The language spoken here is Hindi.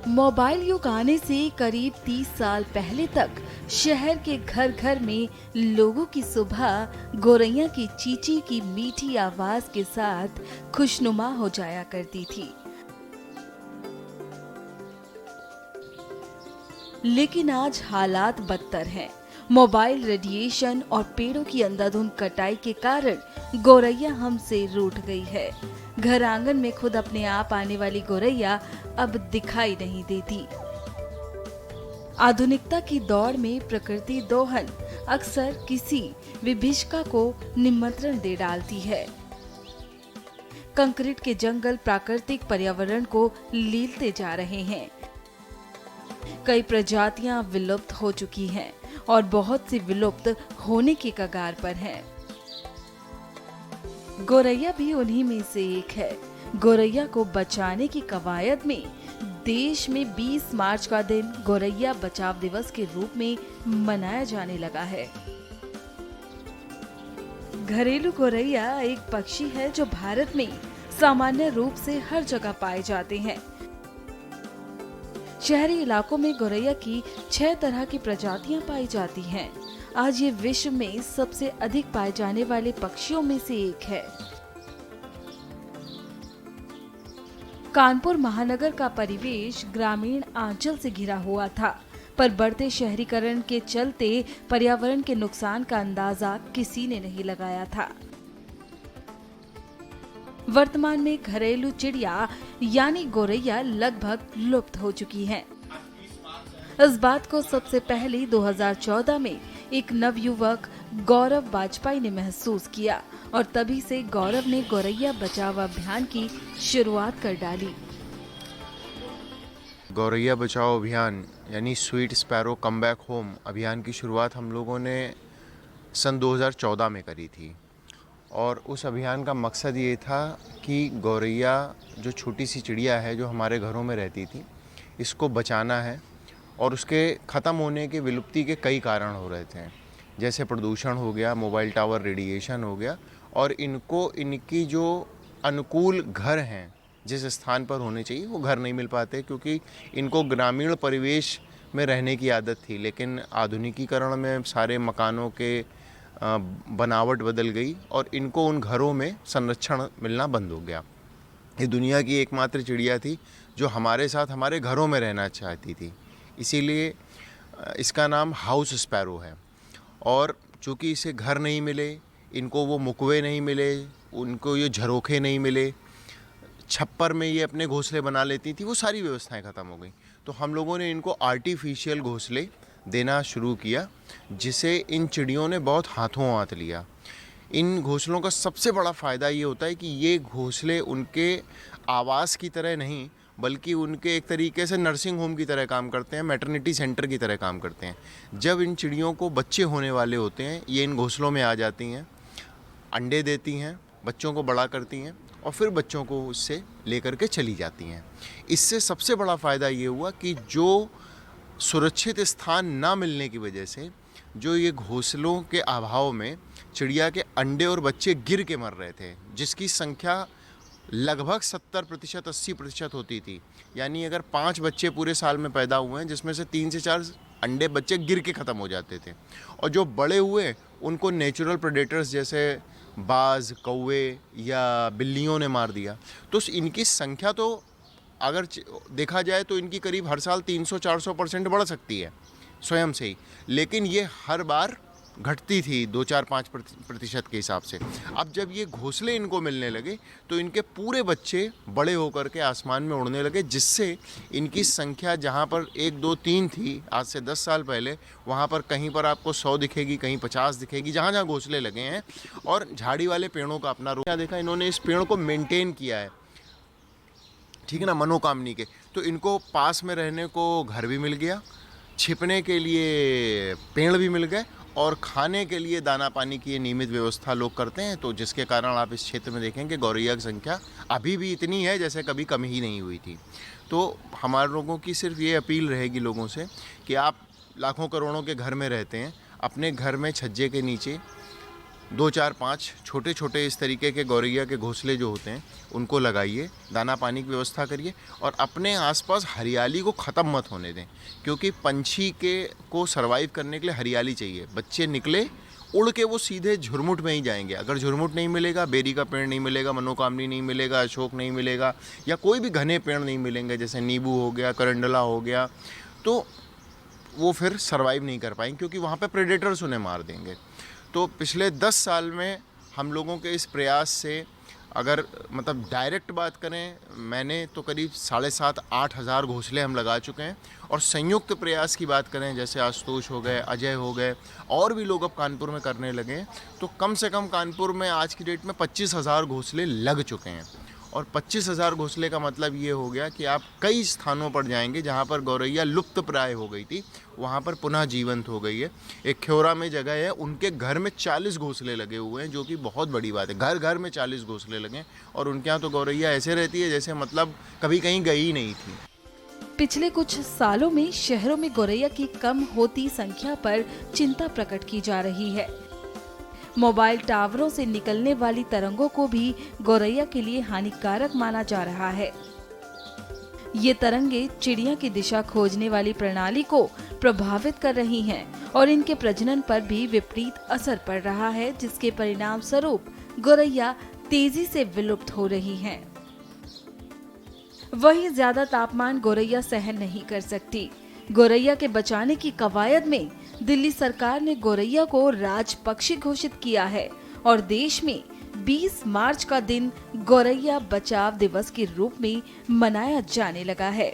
मोबाइल युग आने से करीब 30 साल पहले तक शहर के घर घर में लोगों की सुबह गोरैया की चींची की मीठी आवाज के साथ खुशनुमा हो जाया करती थी। लेकिन आज हालात बदतर हैं। मोबाइल रेडिएशन और पेड़ों की अंधाधुंध कटाई के कारण गोरैया हमसे रूठ गई है। घर आंगन में खुद अपने आप आने वाली गोरैया अब दिखाई नहीं देती। आधुनिकता की दौड़ में प्रकृति दोहन अक्सर किसी विभीषिका को निमंत्रण दे डालती है। कंक्रीट के जंगल प्राकृतिक पर्यावरण को लीलते जा रहे हैं। कई प्रजातियां विलुप्त हो चुकी हैं और बहुत सी विलुप्त होने के कगार पर हैं। गोरैया भी उन्हीं में से एक है। गोरैया को बचाने की कवायद में देश में 20 मार्च का दिन गोरैया बचाव दिवस के रूप में मनाया जाने लगा है। घरेलू गोरैया एक पक्षी है जो भारत में सामान्य रूप से हर जगह पाए जाते हैं। शहरी इलाकों में गोरैया की 6 तरह की प्रजातियां पाई जाती हैं। आज ये विश्व में सबसे अधिक पाए जाने वाले पक्षियों में से एक है। कानपुर महानगर का परिवेश ग्रामीण आंचल से घिरा हुआ था, पर बढ़ते शहरीकरण के चलते पर्यावरण के नुकसान का अंदाजा किसी ने नहीं लगाया था। वर्तमान में घरेलू चिड़िया यानी गोरैया लगभग लुप्त हो चुकी हैं। इस बात को सबसे पहले 2014 में एक नवयुवक गौरव वाजपेयी ने महसूस किया और तभी से गौरव ने गोरैया बचाओ अभियान की शुरुआत कर डाली। गोरैया बचाओ अभियान यानी sweet sparrow come back home अभियान की शुरुआत हम लोगों ने सन 2014 में करी थी और उस अभियान का मकसद ये था कि गोरैया जो छोटी सी चिड़िया है जो हमारे घरों में रहती थी, इसको बचाना है। और उसके ख़त्म होने के विलुप्ति के कई कारण हो रहे थे, जैसे प्रदूषण हो गया, मोबाइल टावर रेडिएशन हो गया, और इनको इनकी जो अनुकूल घर हैं जिस स्थान पर होने चाहिए वो घर नहीं मिल पाते, क्योंकि इनको ग्रामीण परिवेश में रहने की आदत थी। लेकिन आधुनिकीकरण में सारे मकानों के बनावट बदल गई और इनको उन घरों में संरक्षण मिलना बंद हो गया। ये दुनिया की एकमात्र चिड़िया थी जो हमारे साथ हमारे घरों में रहना चाहती थी, इसीलिए इसका नाम हाउस स्पैरो है। और चूँकि इसे घर नहीं मिले, इनको वो मुकवे नहीं मिले, उनको ये झरोखे नहीं मिले, छप्पर में ये अपने घोंसले बना लेती थी, वो सारी व्यवस्थाएं ख़त्म हो गई। तो हम लोगों ने इनको आर्टिफिशियल घोंसले देना शुरू किया, जिसे इन चिड़ियों ने बहुत हाथों हाथ लिया। इन घोंसलों का सबसे बड़ा फ़ायदा ये होता है कि ये घोंसले उनके आवास की तरह नहीं, बल्कि उनके एक तरीके से नर्सिंग होम की तरह काम करते हैं, मैटरनिटी सेंटर की तरह काम करते हैं। जब इन चिड़ियों को बच्चे होने वाले होते हैं, ये इन घोंसलों में आ जाती हैं, अंडे देती हैं, बच्चों को बड़ा करती हैं और फिर बच्चों को उससे लेकर के चली जाती हैं। इससे सबसे बड़ा फ़ायदा ये हुआ कि जो सुरक्षित स्थान ना मिलने की वजह से जो ये घोंसलों के अभाव में चिड़िया के अंडे और बच्चे गिर के मर रहे थे, जिसकी संख्या लगभग 70% 80% होती थी। यानी अगर 5 बच्चे पूरे साल में पैदा हुए हैं, जिसमें से 3 से 4 अंडे बच्चे गिर के ख़त्म हो जाते थे, और जो बड़े हुए उनको नेचुरल प्रेडेटर्स जैसे बाज, कौवे या बिल्लियों ने मार दिया। तो इनकी संख्या तो अगर देखा जाए तो इनकी करीब हर साल 300-400% बढ़ सकती है स्वयं से ही, लेकिन ये हर बार घटती थी 2-4-5% के हिसाब से। अब जब ये घोंसले इनको मिलने लगे तो इनके पूरे बच्चे बड़े होकर के आसमान में उड़ने लगे, जिससे इनकी संख्या जहाँ पर 1, 2, 3 थी आज से 10 साल पहले, वहाँ पर कहीं पर आपको 100 दिखेगी, कहीं 50 दिखेगी, जहाँ जहाँ घोंसले लगे हैं। और झाड़ी वाले पेड़ों का अपना रूप देखा, इन्होंने इस पेड़ को मेंटेन किया है, ठीक है ना, मनोकामनी के। तो इनको पास में रहने को घर भी मिल गया, छिपने के लिए पेड़ भी मिल गए, और खाने के लिए दाना पानी की नियमित व्यवस्था लोग करते हैं। तो जिसके कारण आप इस क्षेत्र में देखेंगे गौरैया की संख्या अभी भी इतनी है जैसे कभी कम ही नहीं हुई थी। तो हमारे लोगों की सिर्फ ये अपील रहेगी लोगों से कि आप लाखों करोड़ों के घर में रहते हैं, अपने घर में छज्जे के नीचे 2 4 5 छोटे छोटे इस तरीके के गौरैया के घोंसले जो होते हैं उनको लगाइए, दाना पानी की व्यवस्था करिए और अपने आसपास हरियाली को ख़त्म मत होने दें, क्योंकि पंछी के को सरवाइव करने के लिए हरियाली चाहिए। बच्चे निकले उड़ के वो सीधे झुरमुट में ही जाएंगे। अगर झुरमुट नहीं मिलेगा, बेरी का पेड़ नहीं मिलेगा, मनोकामनी नहीं मिलेगा, अशोक नहीं मिलेगा या कोई भी घने पेड़ नहीं मिलेंगे जैसे नींबू हो गया, करंडला हो गया, तो वो फिर सरवाइव नहीं कर पाएंगे क्योंकि वहाँ पे प्रेडेटर्स उन्हें मार देंगे। तो पिछले 10 साल में हम लोगों के इस प्रयास से अगर मतलब डायरेक्ट बात करें, मैंने तो करीब 7,500-8 हज़ार घोंसले हम लगा चुके हैं और संयुक्त प्रयास की बात करें जैसे आशुतोष हो गए, अजय हो गए और भी लोग अब कानपुर में करने लगे हैं, तो कम से कम कानपुर में आज की डेट में 25,000 घोंसले लग चुके हैं। और 25,000 घोंसले का मतलब ये हो गया कि आप कई स्थानों पर जाएंगे जहाँ पर गौरैया लुप्त प्राय हो गई थी, वहाँ पर पुनः जीवंत हो गई है। एक ख्योरा में जगह है, उनके घर में 40 घोंसले लगे हुए हैं, जो कि बहुत बड़ी बात है। घर घर में 40 घोंसले लगे और उनके यहाँ तो गौरैया ऐसे रहती है जैसे मतलब कभी कहीं गई ही नहीं थी। पिछले कुछ सालों में शहरों में गौरैया की कम होती संख्या पर चिंता प्रकट की जा रही है। मोबाइल टावरों से निकलने वाली तरंगों को भी गौरैया के लिए हानिकारक माना जा रहा है। ये तरंगे चिड़िया की दिशा खोजने वाली प्रणाली को प्रभावित कर रही हैं और इनके प्रजनन पर भी विपरीत असर पड़ रहा है, जिसके परिणाम स्वरूप गौरैया तेजी से विलुप्त हो रही हैं। वहीं ज्यादा तापमान गौरैया सहन नहीं कर सकती। गौरैया के बचाने की कवायद में दिल्ली सरकार ने गौरैया को राज पक्षी घोषित किया है और देश में 20 मार्च का दिन गौरैया बचाव दिवस के रूप में मनाया जाने लगा है।